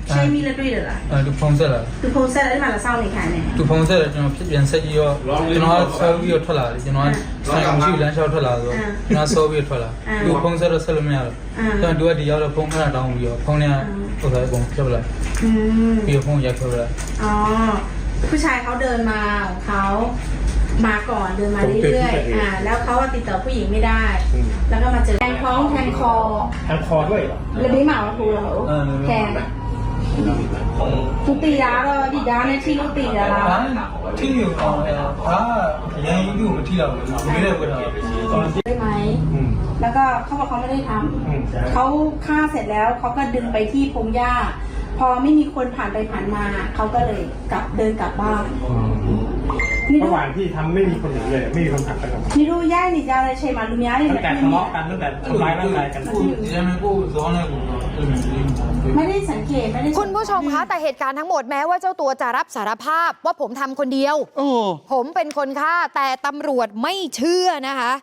ใช่มีแล้วတွေ့တယ်လား သူဖုန်းဆက်လာ သူဖုန်းဆက်တယ်အဲ့မှာလာစောင့်နေခိုင်းတယ် သူဖုန်းဆက်တယ်ကျွန်တော်ပြန်ဆက်ကြည့်ရောကျွန်တော်ဆောပြီးတော့ထွက်လာတယ်ကျွန်တော်ဆိုင်အောင်ရှိလမ်းလျှောက်ထွက်လာဆိုကျွန်တော်ဆောပြီးထွက်လာသူဖုန်းဆက်တော့ဆက်လို့မရတော့ကျွန်တော်ဒီကဒီရောက်တော့ဖုန်းခဏတောင်းပြီးတော့ဖုန်းနဲ့ဟိုဆိုအကုန်ဖြတ်ပလိုက်ပြီးတော့ဖုန်းရိုက်ဖြတ်ပလိုက် อ๋อผู้ชายเขาเดินมาของเขามาก่อนเดินมาเรื่อยๆแล้วเขาติดต่อผู้หญิงไม่ได้แล้วก็มาเจอแทงท้องแทงคอ ทางคอด้วย แล้วนี่หมาทูเหรอแทงသူတီတာတော့ဒီဓာတ်နဲ့ထိလို့တီတာလား ဒါထိရအောင်ဒါရန်ယူမထိတော့ဘူးဒီလိုပဲတော့ ได้ไหมแล้วก็เขาบอกเขาไม่ได้ทำเขาฆ่าเสร็จแล้วเขาก็ดึงไปที่พงหญ้าพอไม่มีคนผ่านไปผ่านมาเขาก็เลยเดินกลับบ้านนี่ ระหว่างที่ทำไม่มีคนเห็นเลยไม่มีคนผ่านไปกับ นี่รู้ย่ายนี่จะอะไรใช่ไหมลุงย่ายนี่ ตั้งแต่ทะเลาะกันตั้งแต่ทำร้ายร่างกายกัน ဒီမှာကိုဇောင်းနဲ့ကို ไม่ได้สังเกตไม่ได้ คุณผู้ชมคะแต่เหตุการณ์ทั้งหมดแม้ว่าเจ้าตัวจะรับสารภาพว่าผมทำคนเดียว ผมเป็นคนฆ่าแต่ตำรวจไม่เชื่อนะคะ